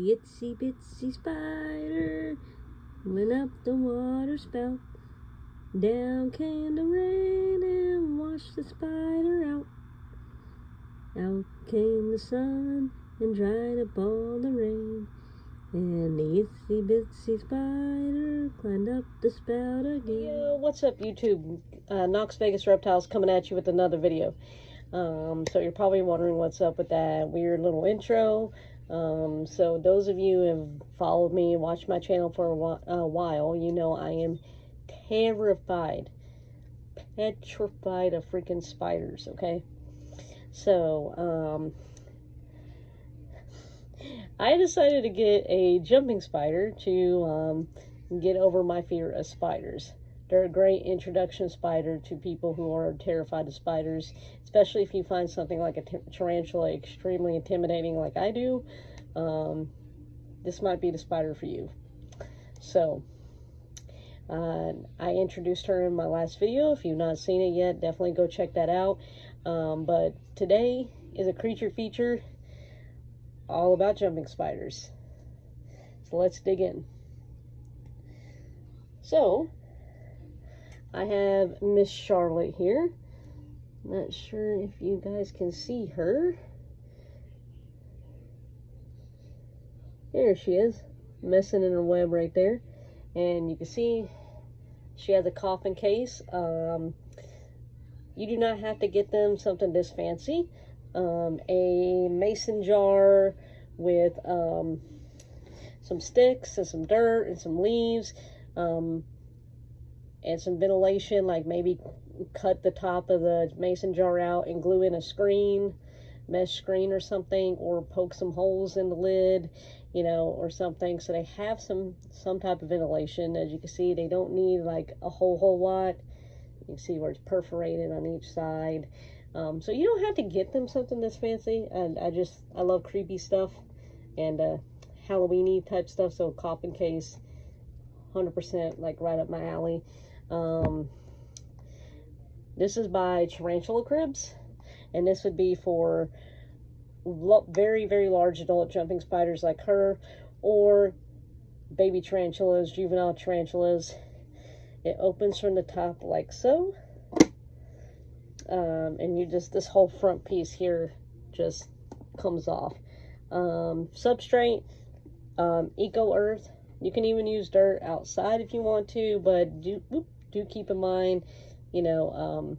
itsy bitsy spider went up the water spout. Down came the rain and washed the spider out. Out came the sun and dried up all the rain. And the itsy bitsy spider climbed up the spout again. Yo, what's up, YouTube? Knox Vegas Reptiles coming at you with another video. So you're probably wondering what's up with that weird little intro. So those of you who have followed me, watched my channel for a while, you know I am terrified, petrified of freaking spiders, okay? So, I decided to get a jumping spider to get over my fear of spiders. They're a great introduction spider to people who are terrified of spiders, especially if you find something like a tarantula extremely intimidating like I do. This might be the spider for you. So, I introduced her in my last video. If you've not seen it yet, definitely go check that out. But today is a creature feature all about jumping spiders. So let's dig in. So, I have Miss Charlotte here. Not sure if you guys can see her. There she is, messing in her web right there. And you can see she has a coffin case. You do not have to get them something this fancy. A mason jar with some sticks and some dirt and some leaves, and some ventilation, like maybe cut the top of the mason jar out and glue in a screen, mesh screen or something, or poke some holes in the lid, you know, or something, so they have some type of ventilation. As you can see, they don't need like a whole lot. You can see where it's perforated on each side. So you don't have to get them something this fancy. And I love creepy stuff and Halloween-y type stuff. So coffin case, 100% like right up my alley. This is by Tarantula Cribs, and this would be for very large adult jumping spiders like her, or baby tarantulas, juvenile tarantulas. It opens from the top like so. And you just, this whole front piece here just comes off. Substrate, Eco Earth. You can even use dirt outside if you want to, but do keep in mind, you know,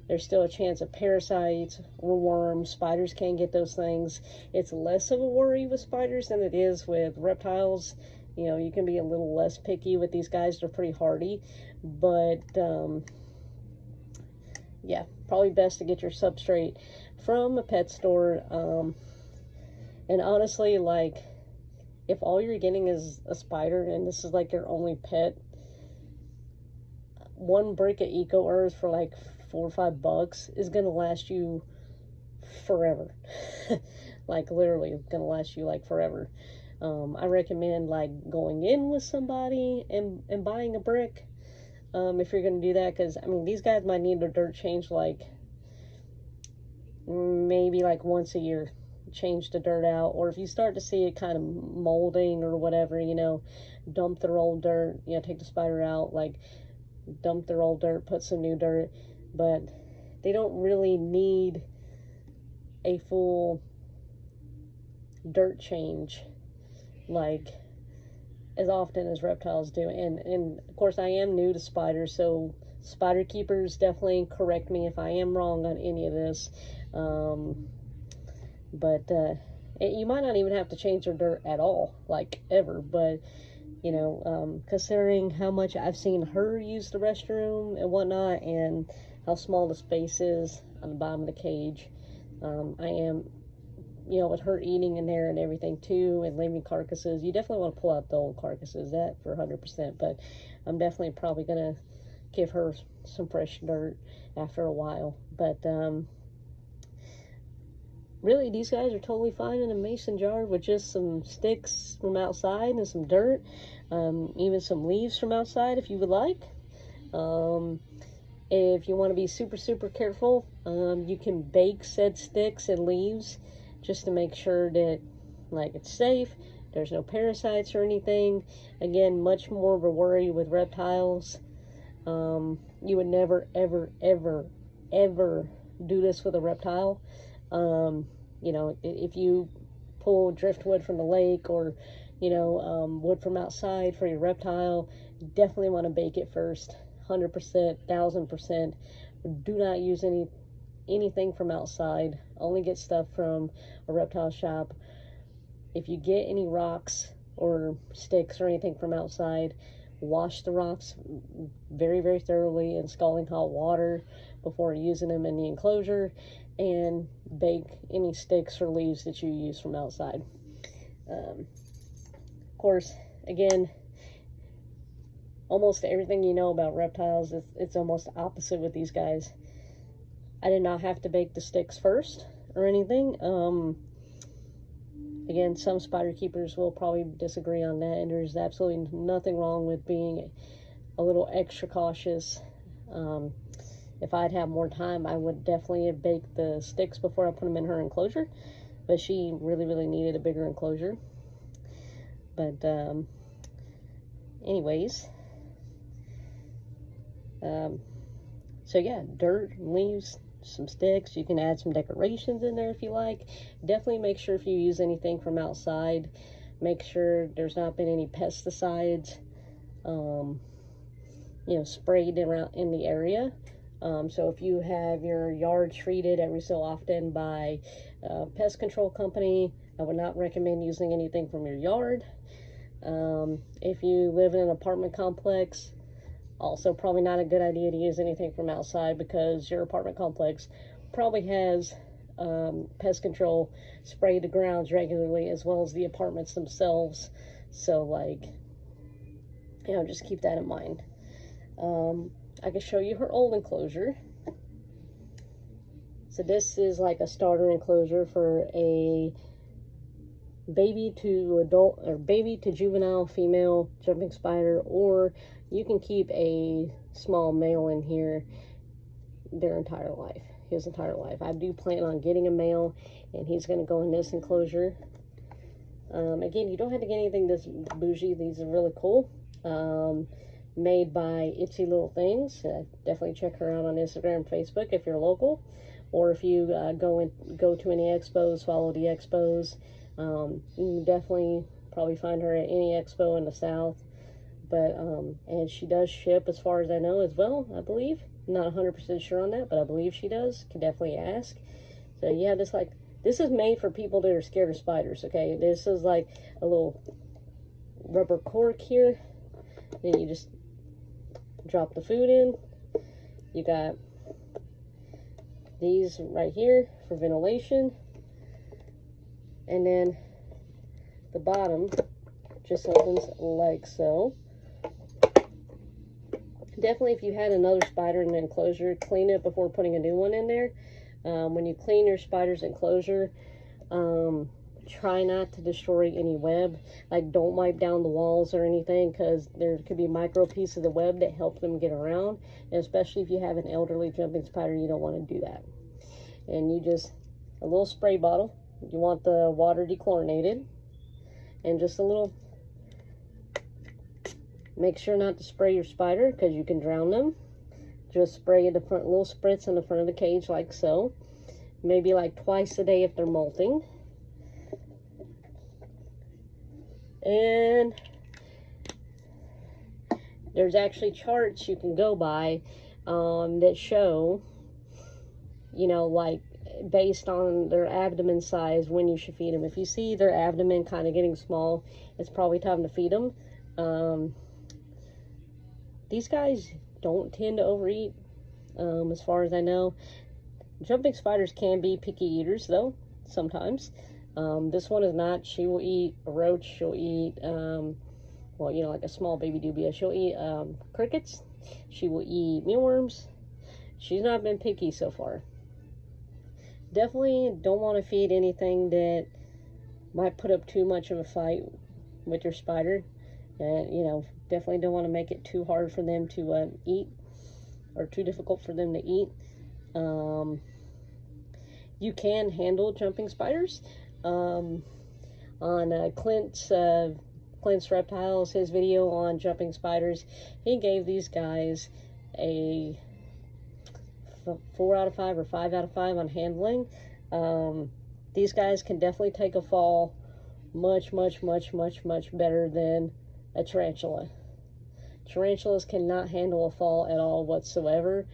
there's still a chance of parasites or worms. Spiders can get those things. It's less of a worry with spiders than it is with reptiles. You know, you can be a little less picky with these guys. They're pretty hardy, but yeah, probably best to get your substrate from a pet store. And honestly, like, if all you're getting is a spider and this is like your only pet, one brick of Eco Earth for like $4 or $5 is gonna last you forever. Like, literally gonna last you like forever. I recommend like going in with somebody and buying a brick. If you're going to do that, because, I mean, these guys might need their dirt changed, like, maybe, like, once a year. Change the dirt out, or if you start to see it kind of molding or whatever, you know, dump their old dirt, you know, take the spider out, like, dump their old dirt, put some new dirt, but they don't really need a full dirt change, like, as often as reptiles do. And of course, I am new to spiders, so spider keepers, definitely correct me if I am wrong on any of this. But you might not even have to change their dirt at all, like, ever. But, you know, considering how much I've seen her use the restroom and whatnot, and how small the space is on the bottom of the cage, I am, you know, with her eating in there and everything too, and leaving carcasses, you definitely want to pull out the old carcasses, that for 100%. But I'm definitely probably gonna give her some fresh dirt after a while. But really, these guys are totally fine in a mason jar with just some sticks from outside and some dirt, even some leaves from outside if you would like. If you want to be super careful, you can bake said sticks and leaves just to make sure that Like, it's safe, there's no parasites or anything. Again, much more of a worry with reptiles. You would never, ever, ever, ever do this with a reptile. You know, if you pull driftwood from the lake, or, you know, wood from outside for your reptile, definitely want to bake it first. 100%, 1000%. Do not use anything from outside. Only get stuff from a reptile shop. If you get any rocks or sticks or anything from outside, wash the rocks very, very thoroughly in scalding hot water before using them in the enclosure, and bake any sticks or leaves that you use from outside. Of course, again, almost everything you know about reptiles, it's almost opposite with these guys. I did not have to bake the sticks first or anything. Again, some spider keepers will probably disagree on that, and there's absolutely nothing wrong with being a little extra cautious. If I'd have more time, I would definitely have baked the sticks before I put them in her enclosure, but she really, really needed a bigger enclosure. But anyways, so yeah, dirt, leaves, some sticks. You can add some decorations in there if you like. Definitely make sure if you use anything from outside, make sure there's not been any pesticides, you know, sprayed around in the area. So if you have your yard treated every so often by a pest control company, I would not recommend using anything from your yard. If you live in an apartment complex, also probably not a good idea to use anything from outside, because your apartment complex probably has pest control spray the grounds regularly, as well as the apartments themselves. So, like, you know, just keep that in mind. I can show you her old enclosure. So this is like a starter enclosure for a baby to adult, or baby to juvenile female jumping spider, or you can keep a small male in here their entire life, his entire life. I do plan on getting a male, and he's going to go in this enclosure. Again, you don't have to get anything this bougie. These are really cool. Made by Itsy Little Things. Definitely check her out on Instagram and Facebook if you're local, or if you go to any expos, follow the expos. You can definitely probably find her at any expo in the South. But and she does ship, as far as I know, as well, I believe. Not 100% sure on that, but I believe she does. Can definitely ask. So yeah, this is made for people that are scared of spiders. Okay, this is like a little rubber cork here. Then you just drop the food in. You got these right here for ventilation, and then the bottom just opens like so. Definitely, if you had another spider in the enclosure, clean it before putting a new one in there. When you clean your spider's enclosure, try not to destroy any web. Like, don't wipe down the walls or anything, because there could be micro pieces of the web that help them get around. And especially if you have an elderly jumping spider, you don't want to do that. And you just, a little spray bottle. You want the water dechlorinated, and just a little. Make sure not to spray your spider, because you can drown them. Just spray at the front, little spritz in the front of the cage like so. Maybe like twice a day if they're molting. And there's actually charts you can go by that show, you know, like based on their abdomen size, when you should feed them. If you see their abdomen kind of getting small, it's probably time to feed them. These guys don't tend to overeat, as far as I know. Jumping spiders can be picky eaters, though, sometimes. This one is not. She will eat a roach. She'll eat, well, you know, like a small baby dubia. She'll eat crickets. She will eat mealworms. She's not been picky so far. Definitely don't want to feed anything that might put up too much of a fight with your spider. And, you know, definitely don't want to make it too hard for them to eat, or too difficult for them to eat. You can handle jumping spiders. on Clint's Reptiles, his video on jumping spiders. He gave these guys a 4 out of 5 or 5 out of 5 on handling. These guys can definitely take a fall much better than a tarantula. Tarantulas cannot handle a fall at all whatsoever.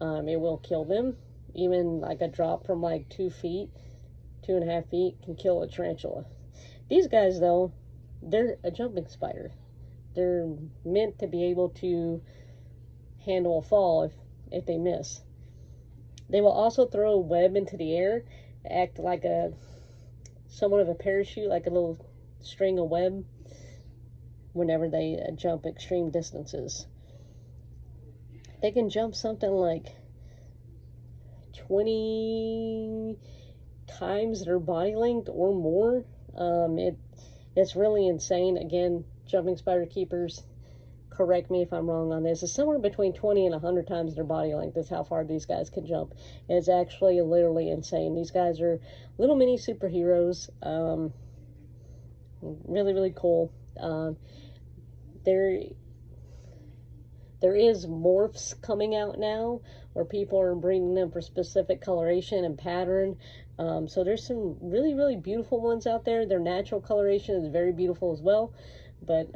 It will kill them. Even like a drop from like 2 feet, 2.5 feet can kill a tarantula. These guys though, they're a jumping spider. They're meant to be able to handle a fall if they miss. They will also throw a web into the air, act like somewhat of a parachute, like a little string of web, whenever they jump extreme distances. They can jump something like 20 times their body length or more. It's really insane. Again, jumping spider keepers, correct me if I'm wrong on this. It's somewhere between 20 and 100 times their body length. That's how far these guys can jump. It's actually literally insane. These guys are little mini superheroes. Really cool. There is morphs coming out now where people are breeding them for specific coloration and pattern. So there's some really beautiful ones out there. Their natural coloration is very beautiful as well. But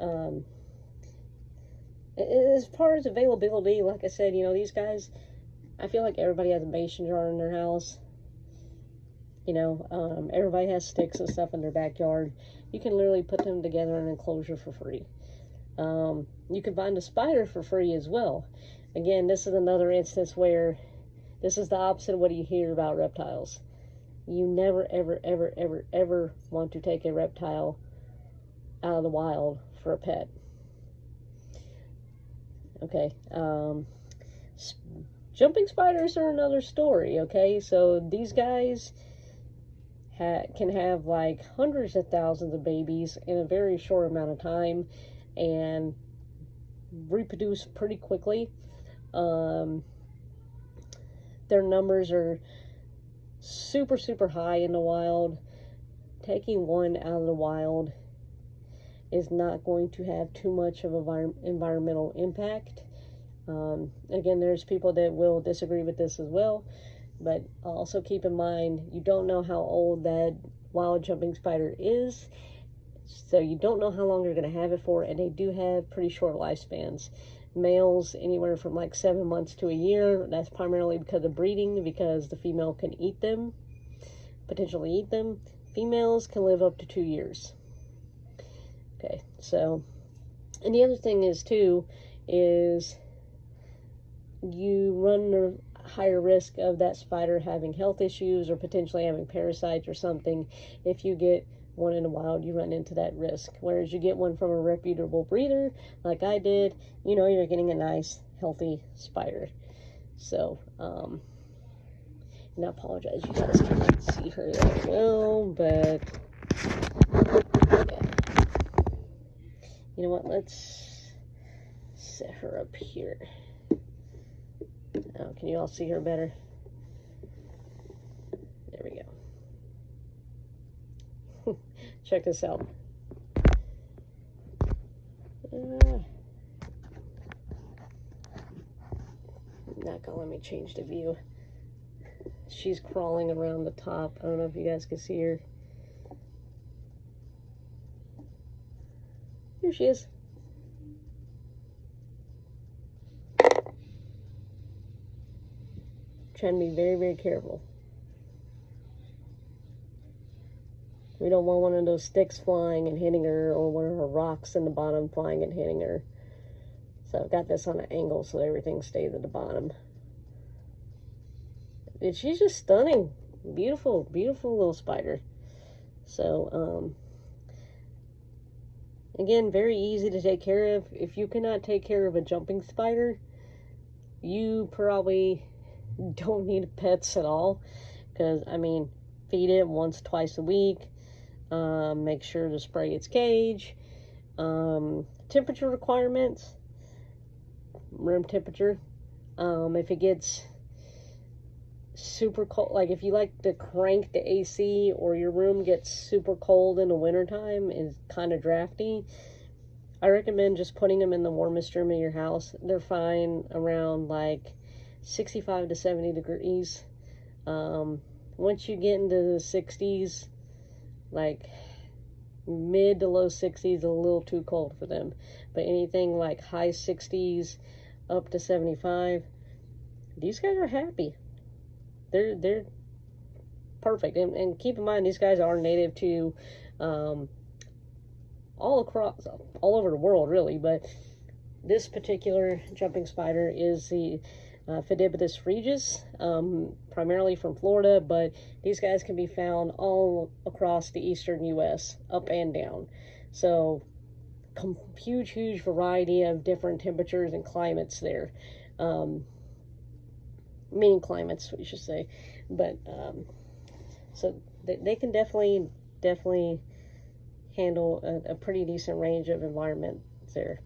as far as availability, like I said, you know, these guys, I feel like everybody has a mason jar in their house. You know, everybody has sticks and stuff in their backyard. You can literally put them together in an enclosure for free. You can find a spider for free as well. Again, this is another instance where this is the opposite of what you hear about reptiles. You never, ever want to take a reptile out of the wild for a pet. Okay, jumping spiders are another story, okay? So these guys can have like hundreds of thousands of babies in a very short amount of time and reproduce pretty quickly. Their numbers are super high in the wild. Taking one out of the wild is not going to have too much of an environmental impact. Again, there's people that will disagree with this as well, but also keep in mind, you don't know how old that wild jumping spider is, so you don't know how long you're going to have it for, and they do have pretty short lifespans. Males anywhere from like 7 months to a year. That's primarily because of breeding, because the female can eat them, potentially eat them. Females can live up to 2 years. Okay, so, and the other thing is too, is you run the higher risk of that spider having health issues or potentially having parasites or something. If you get one in the wild, you run into that risk. Whereas you get one from a reputable breeder, like I did, you know you're getting a nice, healthy spider. So, and I apologize, you guys can't see her that well, but yeah. You know what, let's set her up here. Oh, can you all see her better? There we go. Check this out. Not gonna let me change the view. She's crawling around the top. I don't know if you guys can see her. Here she is. Trying to be very careful. We don't want one of those sticks flying and hitting her, or one of her rocks in the bottom flying and hitting her. So I've got this on an angle so everything stays at the bottom. And she's just stunning. Beautiful little spider. So, again, very easy to take care of. If you cannot take care of a jumping spider, you probably don't need pets at all. Because, I mean, feed it once, twice a week. Make sure to spray its cage. Temperature super cold, like if you like to crank the AC or your room gets super cold in the wintertime and kind of drafty, I recommend just putting them in the warmest room of your house. They're fine around like 65 to 70 degrees. Once you get into the 60s, like mid to low 60s, a little too cold for them. But anything like high 60s up to 75, these guys are happy. They're perfect. And keep in mind, these guys are native to all over the world, really. But this particular jumping spider is the Pheidippitis regius, primarily from Florida, but these guys can be found all across the eastern U.S., up and down. So, huge variety of different temperatures and climates there. Meaning climates, we should say. But, so they can definitely handle a pretty decent range of environment there.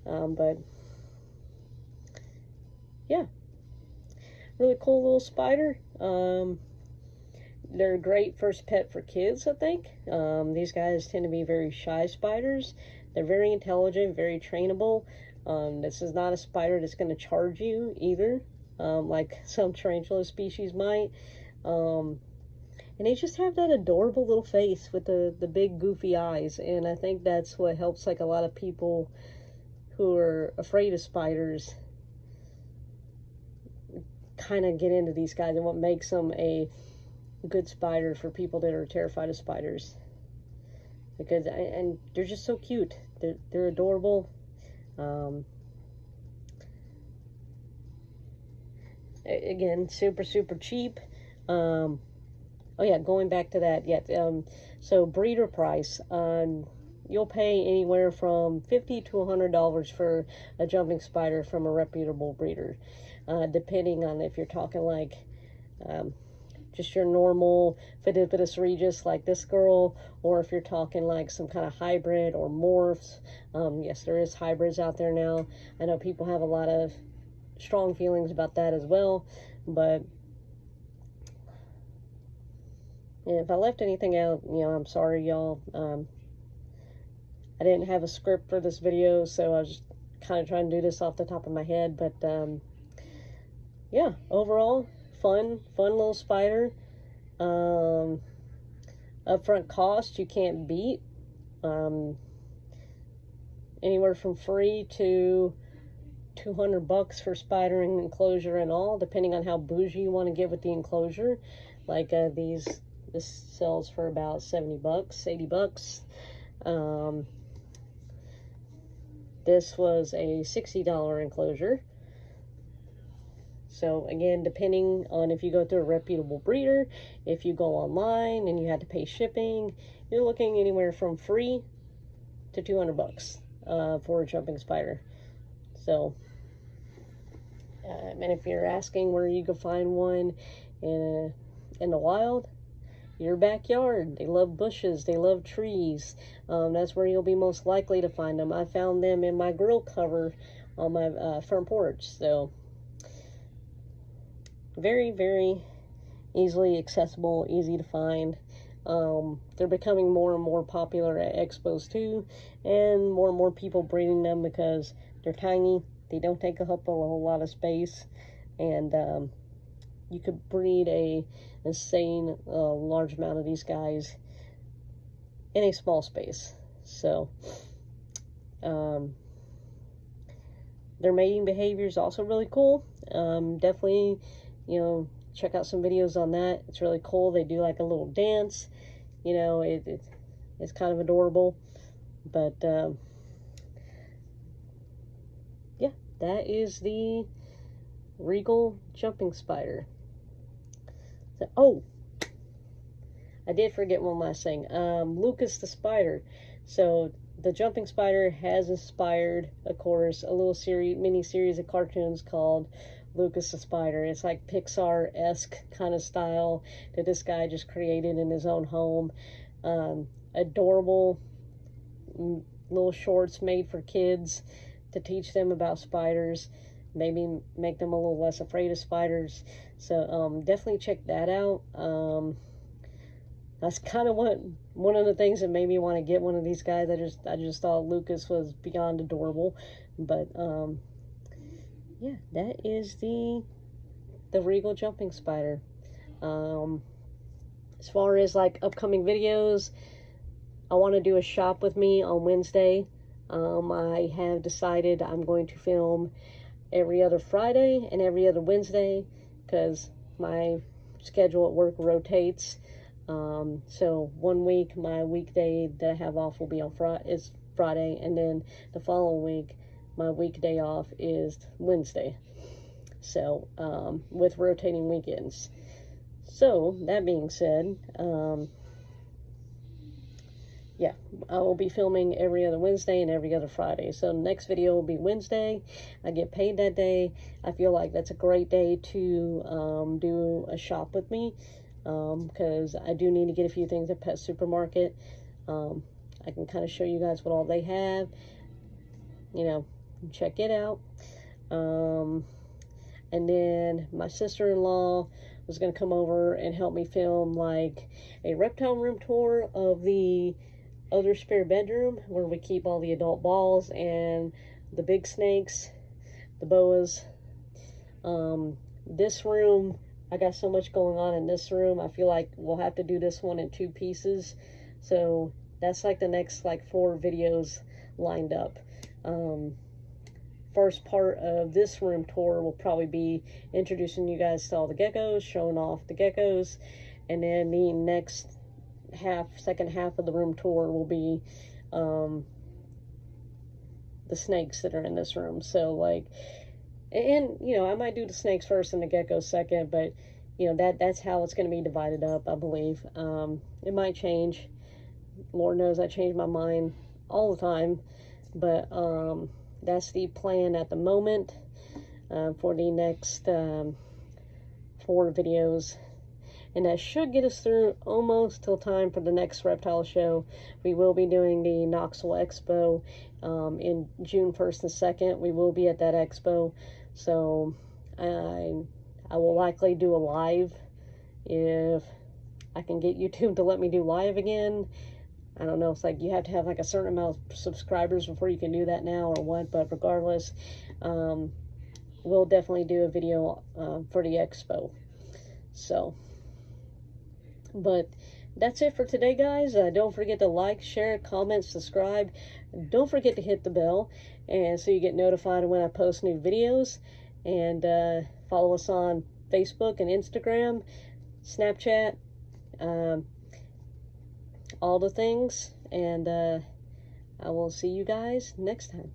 But, yeah. Really cool little spider. They're a great first pet for kids, I think. These guys tend to be very shy spiders. They're very intelligent, very trainable. This is not a spider that's going to charge you either, like some tarantula species might. And they just have that adorable little face with the big goofy eyes. And I think that's what helps like a lot of people who are afraid of spiders kind of get into these guys, and what makes them a good spider for people that are terrified of spiders. Because and they're just so cute. They're adorable. Again, super cheap. Oh yeah, going back to that, yeah. So breeder price, you'll pay anywhere from $50 to $100 for a jumping spider from a reputable breeder, depending on if you're talking like just your normal Pheidippitis regius like this girl, or if you're talking like some kind of hybrid or morphs. Yes, there is hybrids out there now. I know people have a lot of strong feelings about that as well, but if I left anything out, I'm sorry, y'all. I didn't have a script for this video, so I was just kind of trying to do this off the top of my head. But yeah, overall, fun little spider. Upfront cost you can't beat. Anywhere from free to $200 for spider and enclosure and all, depending on how bougie you want to get with the enclosure. Like this sells for about $70, $80. This was a $60 enclosure. So again, depending on if you go through a reputable breeder, if you go online and you had to pay shipping, you're looking anywhere from free to $200 for a jumping spider. So, and if you're asking where you can find one in the wild, your backyard. They love bushes, they love trees. That's where you'll be most likely to find them. I found them in my grill cover on my front porch. So very easily accessible, easy to find. They're becoming more and more popular at expos too, and more people breeding them because they're tiny. They don't take up a whole lot of space, and you could breed a insane large amount of these guys in a small space. So their mating behavior is also really cool. Definitely, check out some videos on that. It's really cool. They do like a little dance. It's kind of adorable. But yeah, that is the Regal jumping spider. So, oh, I did forget one last thing. Lucas the spider. So the jumping spider has inspired, of course, a little mini series of cartoons called Lucas the Spider. It's like Pixar-esque kind of style that this guy just created in his own home. Adorable little shorts made for kids to teach them about spiders. maybe make them a little less afraid of spiders. So definitely check that out. That's kind of one of the things that made me want to get one of these guys. I just thought Lucas was beyond adorable. But yeah, that is the Regal jumping spider. As far as like upcoming videos, I want to do a shop with me on Wednesday. I have decided I'm going to film every other Friday and every other Wednesday because my schedule at work rotates. So one week, my weekday that I have off will be on Friday, and then the following week, my weekday off is Wednesday. So, with rotating weekends. So, that being said, yeah, I will be filming every other Wednesday and every other Friday. So, next video will be Wednesday. I get paid that day. I feel like that's a great day to do a shop with me, because I do need to get a few things at Pet Supermarket. I can kind of show you guys what all they have. You know, check it out. And then my sister-in-law was going to come over and help me film like a reptile room tour of the other spare bedroom where we keep all the adult balls and the big snakes, the boas. This room, I got so much going on in this room. I feel like we'll have to do this one in 2 pieces. So that's like the next like 4 videos lined up. First part of this room tour will probably be introducing you guys to all the geckos, showing off the geckos, and then the next second half of the room tour will be the snakes that are in this room. So like, and you know, I might do the snakes first and the geckos second, but you know, that's how it's going to be divided up, I believe. It might change. Lord knows I change my mind all the time, but that's the plan at the moment for the next 4 videos. And that should get us through almost till time for the next reptile show. We will be doing the Knoxville Expo in June 1st and 2nd. We will be at that expo. So I will likely do a live if I can get YouTube to let me do live again. I don't know, it's like you have to have like a certain amount of subscribers before you can do that now or what, but regardless, we'll definitely do a video for the expo. So, but that's it for today, guys. Don't forget to like, share, comment, subscribe. Don't forget to hit the bell, and so you get notified when I post new videos. And follow us on Facebook and Instagram, Snapchat, all the things, and I will see you guys next time.